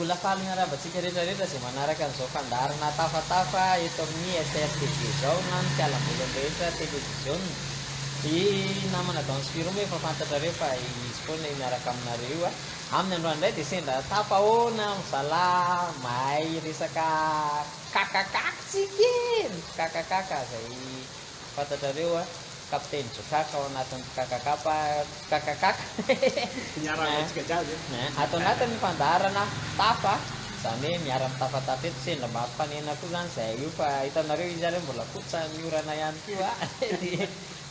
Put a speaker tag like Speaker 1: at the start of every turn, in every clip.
Speaker 1: mbola faly miarabantsika rehetrarehetra izay manaraka an'izao fandaharana tafatafa eto amin'ny SRTV zao na ny fialamboly rehetra televiziona. I namana Dansiro moa efa fantatra reo fa izy foana miaraka aminareo amin'ny androany indray dia sendra tapahoana mizalahy mahay resaka kakakaksika kakakaka zay fantatrareo kapiteny Jokaka ao anatin'ny kakakaka atao anatin'ny fandaharana tafa zany hoe miara-mitafatafa eto sendra mampifanena koa zany zay io fa hitanareo izy areo mbola fototra miorana ihany koa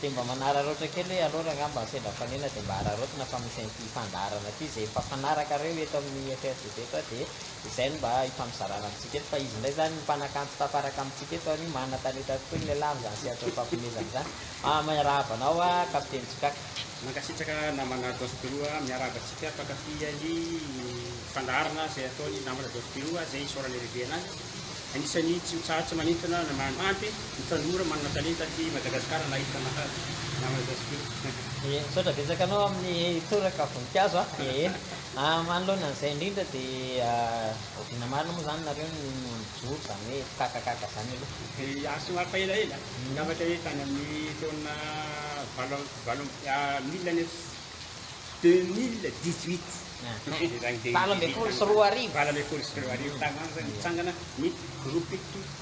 Speaker 1: dia mba manararoatra kely hoe alora angamba sendra fanena dia mba ararotina fa misy an'ity fandaharana ity zay efa fanaraka reo eto amin'ny FRTV eto dia izay no mba ifamizarana amintsika eto fa izy indray zany mpanakanto tafaraka amintsika eto ary mana-talenta tokoa ny lehilahy zany sy atao fampimezana zany miarahabanao kapiteny Jokaka.
Speaker 2: Mankasitraka namana Dansiro miarahabantsika mpankafy fandaharana zay ataony namana Dansiro zay isaorany lehibe anazy. Anisany tsy tsarotsy manintona na mampy ny tanora manana talenta ty Madagasikara na hitana namana Dansiro.
Speaker 1: Misaotra betsaka anao amin'ny toraka voninkazo manoloana an'izay indrindra dia oviana marina moa zany nareo ny mijoro zany hoe kakakaka zany aloha
Speaker 2: aso mampaelaela navatra hoe tany amin'ny taona 2018
Speaker 1: valo ambin'ny folo sy roa arivo
Speaker 2: tagny mitsangana ny groupe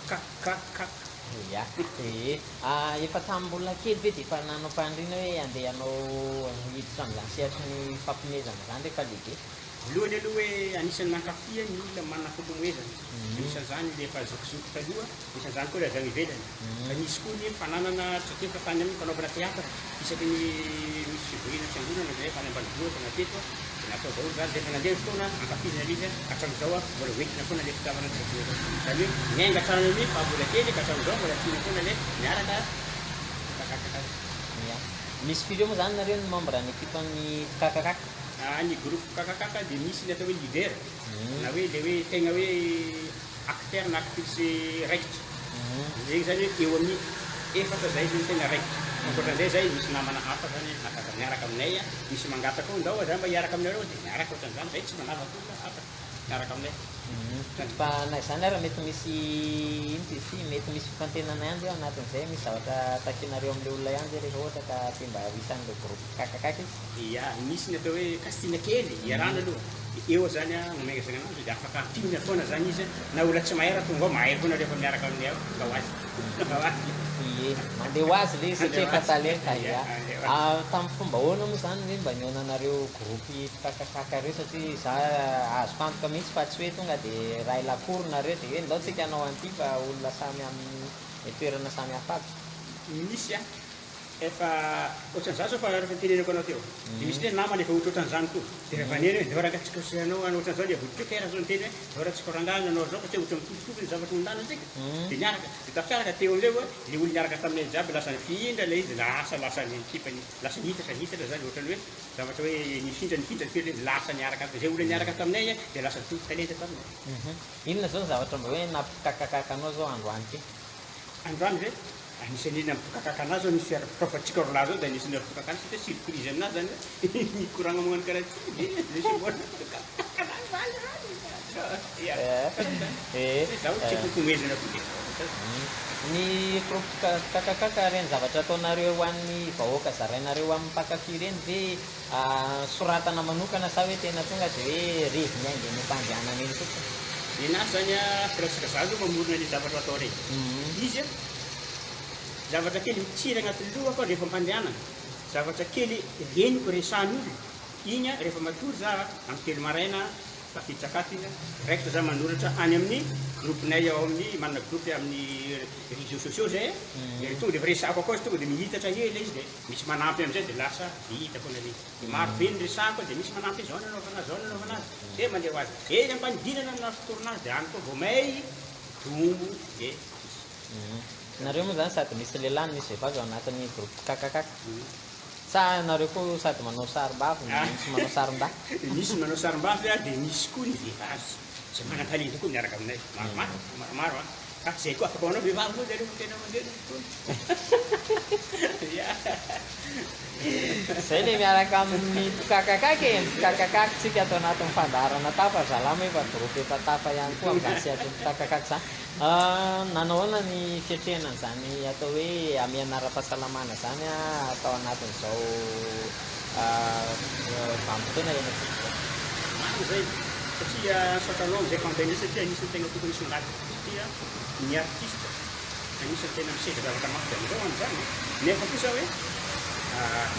Speaker 2: kakakaka.
Speaker 1: ia efa tamin'ny mbolina kely ve dia efa nanao mpandrina hoe andeha hanao hiditra amin'izany sehatry ny fampimezana zany rehefa lehibe.
Speaker 2: Voalohany aloha hoe anisan'ny mankafia ny olona manana fotomoezana. Isan'izany le efa zokizoky taloha, isan'izany koa avy any ivelany. Fa nisy koa ny fananana tsotefa tany amin'ny fanaovana teatra isaky ny misy fivorina fiangonana zay tany ambanivohitra nateto natao daholo zany rehefa nandeha fotoana ankafizina izy hatramin'izao mbola hoentina foana le fitiavana tsotefa. Zany hoe miainga hatrany amin'ny fahambola kely ka hatramin'izao mbola tiana foana le miaraka kakakaka.
Speaker 1: Misy firy eo moa zany nareo ny membre ny ekipa ny kakakaka?
Speaker 2: Ny groupe kakakaka dia misy ny atao hoe leader na hoe le hoe tegna hoe acteur na actrice raikitra. Zay zany hoe eo amin'ny efatra zay ny tegna raikitra. Ankoatran'izay zay misy namana hafa zany afaka miaraka aminay misy mangataka ao ndao zany mba hiaraka aminareo dia miaraka ohatran'izany zay tsy manava koa afaka miaraka aminay.
Speaker 1: Fa na izany ara mety misy mety misy fifantenana ihany eo anatin'izay misy zavatra takinareo amin'ilay olona ihany zay rehefa ohatra ka te mba hisan'ilay groupe kakakaka izy.
Speaker 2: Ia misy ny atao hoe kastina kely iarana aloha eo zany mamegnazana anazy dia afaka ampinina foana zany izy na olona tsy mahay raha tonga ao mahay foana rehefa miaraka aminay ao ka ho azy.
Speaker 1: Mandeha ho azy le satria efa talenta tamin'ny fomba ahoana moa zany hoe mba nihaonanareo groupe kakakaka reo satria za azo fantoka mihitsy fa tsy hoe tonga dia raha ilakory nareo dia hoe ndao tsika hanao an'ity fa olona samy amin'ny toerana samy hafa aby.
Speaker 2: Misy efa ohatran'izany zao fa rehefa tenenako anao teo dia misy le namana efa ohatrohatran'izany koa dia rehefa neny hoe zao rangatsika anao ohatran'izao dia voditro kera zao miteny hoe zao raha tsika rangana anao zao fa te ohatra mitokotoko ny zavatra nondanantsika dia niaraka dia tafiaraka teo am'ilay hoe le olo niaraka taminay jiaby lasa nifindra le izy lasa ny ekipany lasa nihitatra zany ohatrany hoe zavatra hoe nifindra kely lasa niaraka zay olo niaraka taminay dia lasa nitombo talenta taminay.
Speaker 1: Inona zao ny zavatra mba hoe nampikakakakanao zao androany ty?
Speaker 2: Androany zay anisan'ny nampikakaka anazy zao nisy fiarakofatsika rolahy zao dia anisan'ny nampikakaka anazy satria surprise aminazy zany hoe nikoragna magnano karaha ty dia simbola zaho tsy fotomezana koa.
Speaker 1: Ny groupe kakakaka reny zavatra ataonareo ho an'ny vahoaka zarainareo amin'ny mpankafy reny ve soratana manokana sa hoe tena tonga dia hoe revy miainga ny mpandehanana eny fotsiny?
Speaker 2: Nenazy zany presque za aloha mamorona ny zavatra atao reny. Izy zavatra kely mitsiry agnatin'ny lohako rehefa mpandehanana zavatra kely reniko resan'olo igny rehefa matory za amin'ny telo maraina tafitsakaty raikitra za manoratra any amin'ny groupinay ao amin'ny manana groupe amin'ny réseaux sociaux zay tonga dia resako akao izy tonga dia mihitatra hely izy dia misy manampy amin'izay dia lasa hita foana le maro be ny resako dia misy manampy zao nanaovana azy dia mandeha ho azy eny ampanidinana amina fotoron'azy dia any koa vao may dombo dia
Speaker 1: nareo moa zany sady misy lehilahy misy vehivavy ao anatin'ny groupe kakakaka sa nareo koa sady manao sarim-bavy misy manao sarim-bahy?
Speaker 2: Misy manao sarim-bavy dia misy koa ny vehivavy zay manan-talenta koa miaraka aminay maromaro zay koa afaka manao vehivavy koa zareo tena mandeha fotoana.
Speaker 1: Zay le miaraka amin'ny kakakaky kakakakytsika atao anatin'ny fandaharana tafa zalama efa groupe efa tafa ihany koa amin'izany sehatry ny kakakaky zany. Nanahoana ny fiatrehanan'izany atao hoe amianara-pahasalamana zany atao anatin'izao vanim-potoana iainantsika zao?
Speaker 2: Zay satria satalao zay fampiaina satria anisany tegna tokony isongaty satria ny artiste anisany tena miseka zavatra mafy amizao an'izany nefa kosa hoe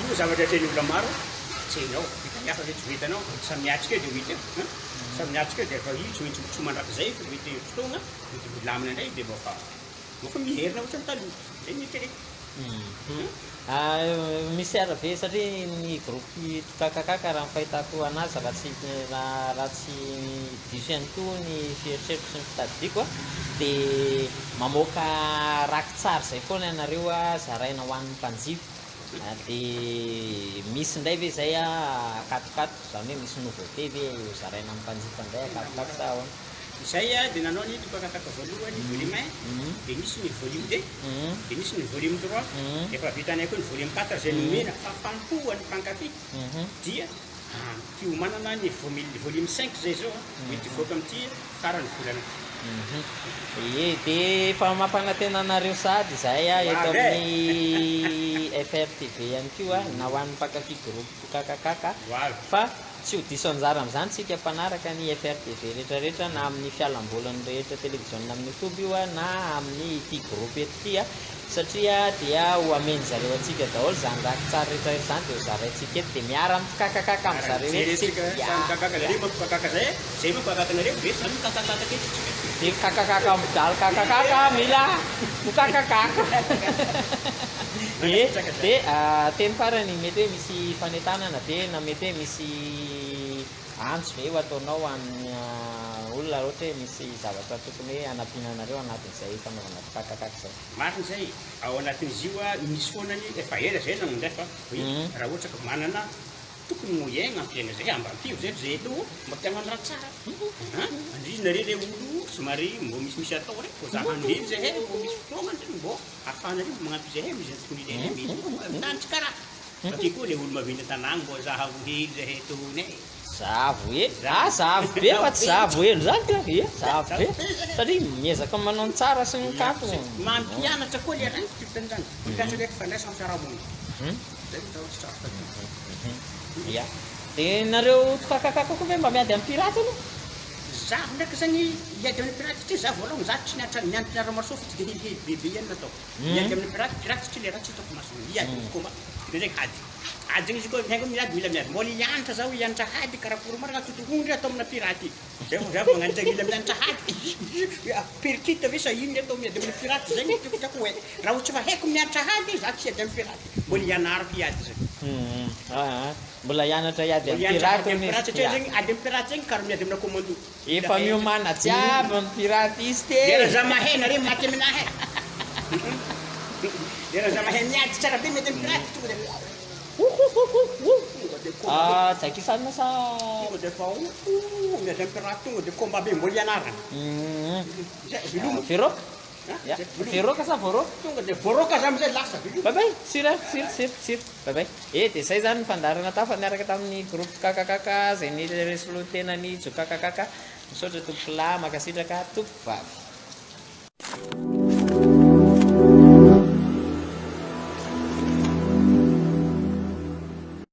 Speaker 2: io zavatra teny olona maro tsy hainao hafa ve tsy vitanao samy miatrika eo dia ho hita samy miatrika eo dia efa io tsy maintsy tsy mandrakizay fa vita fotoagna mety milamina indray dia mofa miherina ohatra ny taloha zay ny itereko.
Speaker 1: Misy arabe satria ny groupe kakakaka raha ny fahitako anazy raha tsy diso ihany koa ny fieritreritro sy ny fitadidiako dia mamoaka rakitsara zay foana ianareo zaraina ho an'ny mpanjifa. Dia misy indray ve zay akatokato zany hoe misy nouveauté ve zaraina amin'ny mpanjifa indray akatokato sa ahoana?
Speaker 2: Izay dia nanao ny kakakaka voalohany volume 1 dia misy ny volume 2 dia misy ny volume 3 efa vitanay koa ny volume 4 zay nomena fahampoany mpankafy dia fiomanana ny volume 5 zay zao mety voaka amin'ity farany volana.
Speaker 1: Dia efa mampanantena anareo sady zay eto amin'ny FRTV ihany koa na ho an'ny mpankafy groupe kakakaka fa tsy ho diso anjara amin'izany tsika mpanaraka ny FRTV rehetrarehetra na amin'ny fialambolany rehetra televiziona amin'ny YouTube io na amin'ny ity groupe eto ity satria dia ho ameny zareo atsika daholo zany rakitsara rehetrarehetra zany dia ho zaraintsika eto dia miara amin'ny kakakaka amin'ny zareo dia kakakaka midaly kakakaka mila ho kakakaka. Dia teny farany mety hoe misy fanentanana ve na mety hoe misy antso ve ho ataonao amin'ny olona ohatra hoe misy zavatra tokony hoe anampinanareo anatin'izay fanaovana kakakaka zay?
Speaker 2: Marina zay ao anatin'izy io misy foanany efa ela zay namonjay fa hoe raha ohatra ka manana tokony moyen ampiaina zay ambampio zay zay to mampianano raha tsara andrizinareo le olo somary mbô misimisy atao rek ko zahandreny zay mbô misy fotoagna ndreny mbô ahafahanareo magnampy zay mizy tokony ilay mety mitandry karaha satria koa le olo maventy tanàgna mbô zahavo hely zay tony
Speaker 1: zavo e zavo be fa tsy zavo hely zany ka zavo be satria miezaka manao ny tsara sy ny kanto
Speaker 2: mampianatra koa le raha titan'izany mikatra ndraiky fandraisa amin'ny fiarahamony zay mitahotra tsara
Speaker 1: ia dia nareo kakakaka koa ve mba miady amin'ny pirate aloha?
Speaker 2: Zaho ndraiky zany miady amin'ny pirate tsy za voalohany za tsy niantony aramaso fa tsy dia helihely bebe ihany natao miady amin'ny pirate tsy le raha tsy hitako maso miady koma ndraiky hady adiny izy koa haiko miady mila miady mbola hianatra zaho hianatra hady karakoro marina totokondry atao amina pirate zay za magnanitra mila mianatra hady perkite ve sa ino atao miady amin'ny pirate zay ny tiako hoe raha ohatsy fa haiko mianatra hady za tsy hiady amin'ny pirate mbola hianarako hiady zay
Speaker 1: mbola hianatra hiady amin'ny pirate
Speaker 2: satria zegny ady amin'ny pirate zegny karaha miady amina commando
Speaker 1: efa miomana jiaby amin'ny pirate izy te
Speaker 2: era za mahay nare maty aminahy era za mahay miady tsara be miady amin'ny pirate tonga dia
Speaker 1: jaikisana sa
Speaker 2: tonga dia fa miady amin'ny pirate tonga dia combat be mbola hianarana
Speaker 1: Fero? Fero ka sa voro?
Speaker 2: tonga dia voaroka za amizay lasa
Speaker 1: Babay, sira. Babay. Dia zay zany ny fandarana tafa niaraka tamin'ny groupe kakakaka zay niresolotenany jo kakakaka misaotra tompolahy makasitraka tompovavy.